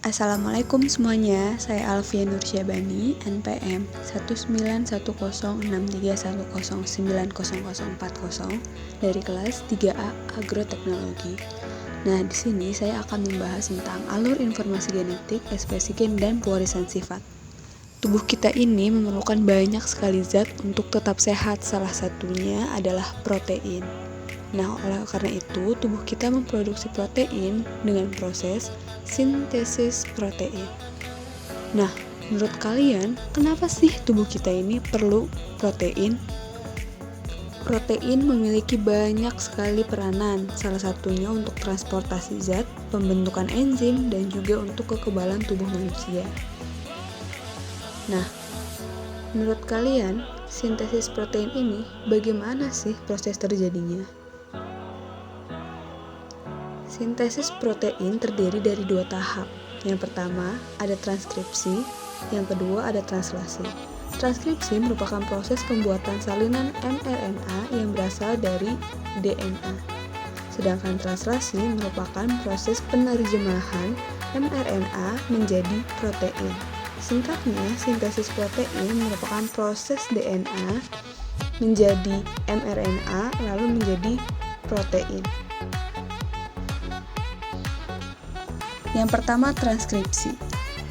Assalamualaikum semuanya, saya Alfia Nursyabani, NPM 1910631090040 dari kelas 3A Agroteknologi. Nah, di sini saya akan membahas tentang alur informasi genetik, ekspresi gen, dan pewarisan sifat. Tubuh kita ini memerlukan banyak sekali zat untuk tetap sehat, salah satunya adalah protein. Nah, oleh karena itu, tubuh kita memproduksi protein dengan proses sintesis protein. Nah, menurut kalian, kenapa sih tubuh kita ini perlu protein? Protein memiliki banyak sekali peranan, salah satunya untuk transportasi zat, pembentukan enzim, dan juga untuk kekebalan tubuh manusia. Nah, menurut kalian, sintesis protein ini bagaimana sih proses terjadinya? Sintesis protein terdiri dari dua tahap. Yang pertama, ada transkripsi, yang kedua ada translasi. Transkripsi merupakan proses pembuatan salinan mRNA yang berasal dari DNA. Sedangkan translasi merupakan proses penerjemahan mRNA menjadi protein. Singkatnya, sintesis protein merupakan proses DNA menjadi mRNA lalu menjadi protein. Yang pertama, transkripsi.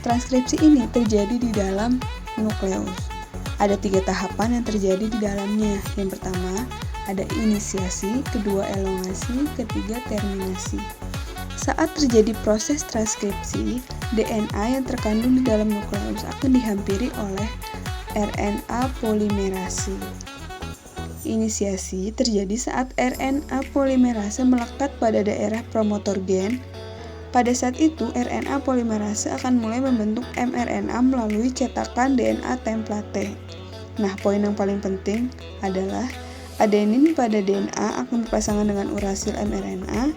Transkripsi ini terjadi di dalam nukleus. Ada 3 tahapan yang terjadi di dalamnya. Yang pertama, ada inisiasi, kedua elongasi, ketiga terminasi. Saat terjadi proses transkripsi, DNA yang terkandung di dalam nukleus akan dihampiri oleh RNA polimerase. Inisiasi terjadi saat RNA polimerase melekat pada daerah promotor gen. Pada saat itu, RNA polimerase akan mulai membentuk mRNA melalui cetakan DNA template. Nah, poin yang paling penting adalah adenin pada DNA akan berpasangan dengan urasil mRNA,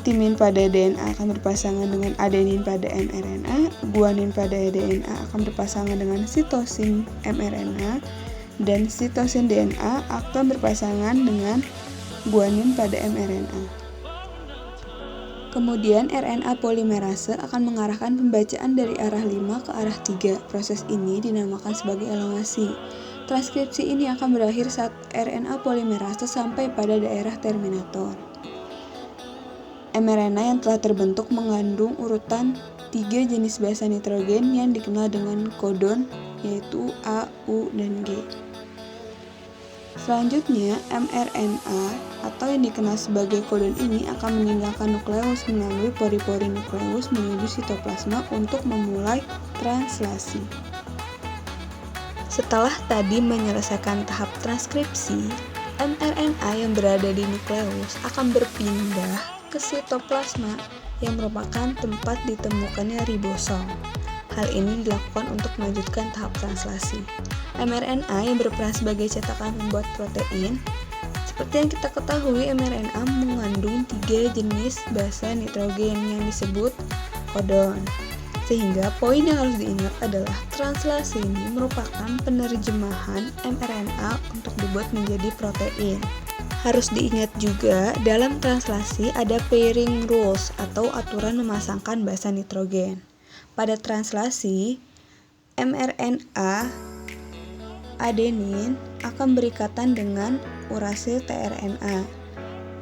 timin pada DNA akan berpasangan dengan adenin pada mRNA, guanin pada DNA akan berpasangan dengan sitosin mRNA, dan sitosin DNA akan berpasangan dengan guanin pada mRNA. Kemudian RNA polimerase akan mengarahkan pembacaan dari arah 5 ke arah 3. Proses ini dinamakan sebagai elongasi. Transkripsi ini akan berakhir saat RNA polimerase sampai pada daerah terminator. mRNA yang telah terbentuk mengandung urutan 3 jenis basa nitrogen yang dikenal dengan kodon, yaitu A, U, dan G. Selanjutnya, mRNA atau yang dikenal sebagai kodon ini akan meninggalkan nukleus melalui pori-pori nukleus menuju sitoplasma untuk memulai translasi. Setelah tadi menyelesaikan tahap transkripsi, mRNA yang berada di nukleus akan berpindah ke sitoplasma yang merupakan tempat ditemukannya ribosom. Hal ini dilakukan untuk melanjutkan tahap translasi. mRNA yang berperan sebagai cetakan pembuat protein. Seperti yang kita ketahui, mRNA mengandung 3 jenis basa nitrogen yang disebut kodon. Sehingga poin yang harus diingat adalah translasi ini merupakan penerjemahan mRNA untuk dibuat menjadi protein. Harus diingat juga, dalam translasi ada pairing rules atau aturan memasangkan basa nitrogen. Pada translasi, mRNA adenin akan berikatan dengan urasil tRNA.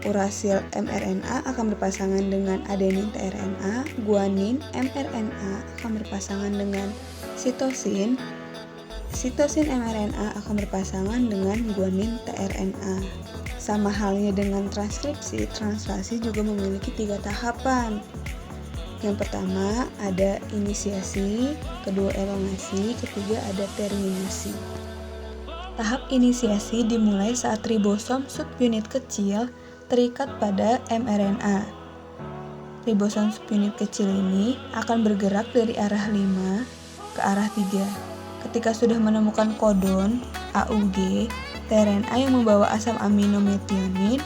Urasil mRNA akan berpasangan dengan adenin tRNA, guanin mRNA akan berpasangan dengan sitosin. Sitosin mRNA akan berpasangan dengan guanin tRNA. Sama halnya dengan transkripsi, translasi juga memiliki 3 tahapan. Yang pertama ada inisiasi, kedua elongasi, ketiga ada terminasi. Tahap inisiasi dimulai saat ribosom subunit kecil terikat pada mRNA. Ribosom subunit kecil ini akan bergerak dari arah 5 ke arah 3. Ketika sudah menemukan kodon AUG, tRNA yang membawa asam amino metionin,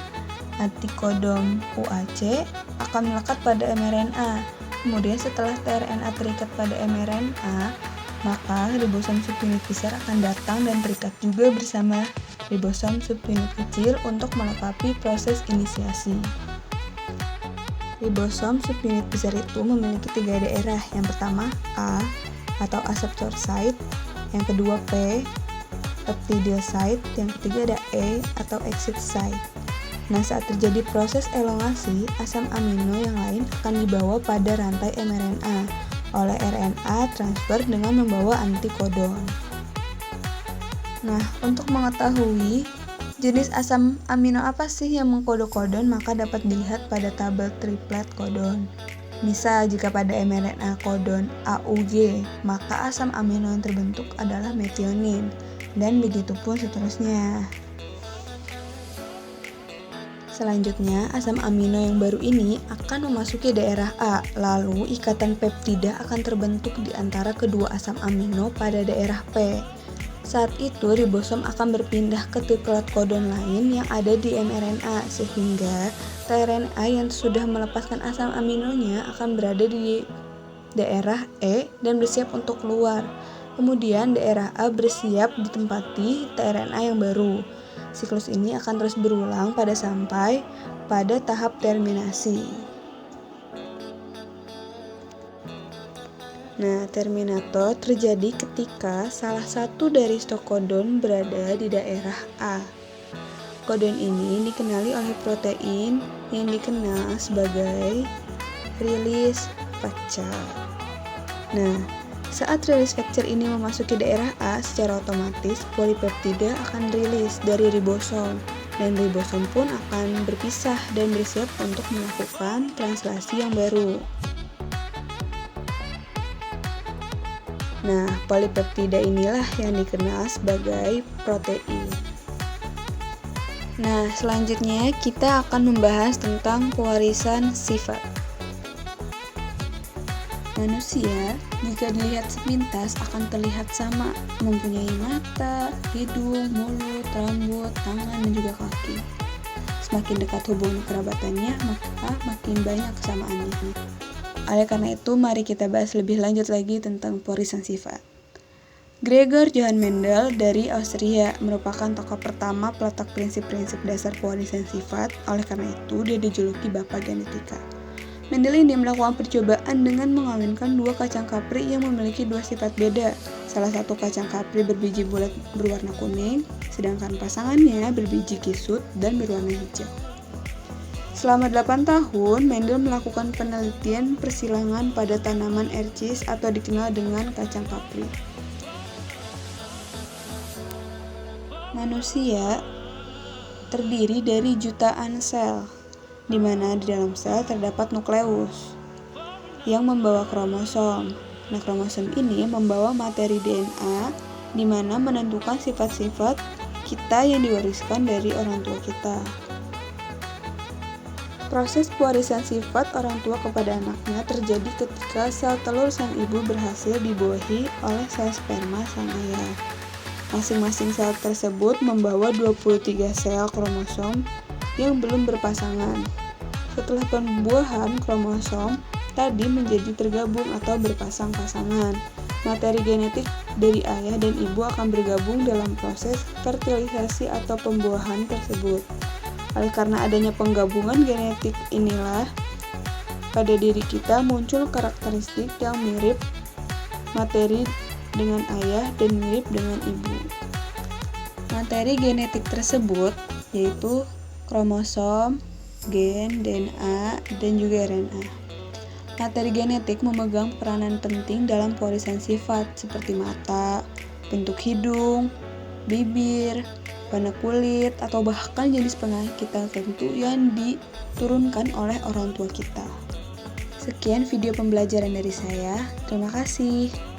antikodon UAC akan melekat pada mRNA. Kemudian setelah tRNA terikat pada mRNA, maka ribosom subunit besar akan datang dan terikat juga bersama ribosom subunit kecil untuk melengkapi proses inisiasi. Ribosom subunit besar itu memiliki 3 daerah. Yang pertama A atau aseptor site, yang kedua P, peptide site, yang ketiga ada E atau exit site. Nah, saat terjadi proses elongasi, asam amino yang lain akan dibawa pada rantai mRNA oleh RNA transfer dengan membawa antikodon. Nah, untuk mengetahui jenis asam amino apa sih yang mengkode kodon, maka dapat dilihat pada tabel triplet kodon. Misal, jika pada mRNA kodon AUG, maka asam amino yang terbentuk adalah metionin, dan begitu pun seterusnya. Selanjutnya, asam amino yang baru ini akan memasuki daerah A, lalu ikatan peptida akan terbentuk di antara kedua asam amino pada daerah P. Saat itu, ribosom akan berpindah ke triplet kodon lain yang ada di mRNA, sehingga tRNA yang sudah melepaskan asam aminonya akan berada di daerah E dan bersiap untuk keluar. Kemudian daerah A bersiap ditempati tRNA yang baru. Siklus ini akan terus berulang sampai pada tahap terminasi. Nah, terminator terjadi ketika salah satu dari stok kodon berada di daerah A. Kodon ini dikenali oleh protein yang dikenal sebagai release factor. Nah, saat release factor ini memasuki daerah A, secara otomatis polipeptida akan rilis dari ribosom, dan ribosom pun akan berpisah dan bersiap untuk melakukan translasi yang baru. Nah, polipeptida inilah yang dikenal sebagai protein. Nah, selanjutnya kita akan membahas tentang pewarisan sifat. Manusia, jika dilihat sepintas akan terlihat sama, mempunyai mata, hidung, mulut, rambut, tangan, dan juga kaki. Semakin dekat hubungan kerabatannya, maka makin banyak kesamaannya. Oleh karena itu, mari kita bahas lebih lanjut lagi tentang pewarisan sifat. Gregor Johann Mendel dari Austria merupakan tokoh pertama peletak prinsip-prinsip dasar pewarisan sifat. Oleh karena itu, dia dijuluki Bapak Genetika. Mendel ini melakukan percobaan dengan mengawinkan 2 kacang kapri yang memiliki 2 sifat beda. Salah satu kacang kapri berbiji bulat berwarna kuning, sedangkan pasangannya berbiji kisut dan berwarna hijau. Selama 8 tahun, Mendel melakukan penelitian persilangan pada tanaman ercis atau dikenal dengan kacang kapri. Manusia terdiri dari jutaan sel, di mana di dalam sel terdapat nukleus yang membawa kromosom. Nah, kromosom ini membawa materi DNA, di mana menentukan sifat-sifat kita yang diwariskan dari orang tua kita. Proses pewarisan sifat orang tua kepada anaknya terjadi ketika sel telur sang ibu berhasil dibuahi oleh sel sperma sang ayah. Masing-masing sel tersebut membawa 23 sel kromosom yang belum berpasangan. Setelah pembuahan kromosom tadi menjadi tergabung atau berpasang-pasangan, materi genetik dari ayah dan ibu akan bergabung dalam proses fertilisasi atau pembuahan tersebut. Oleh karena adanya penggabungan genetik inilah, pada diri kita muncul karakteristik yang mirip materi dengan ayah dan mirip dengan ibu. Materi genetik tersebut yaitu kromosom, gen, DNA, dan juga RNA. Materi genetik memegang peranan penting dalam pewarisan sifat seperti mata, bentuk hidung, bibir, warna kulit, atau bahkan jenis penyakit tertentu yang diturunkan oleh orang tua kita. Sekian video pembelajaran dari saya. Terima kasih.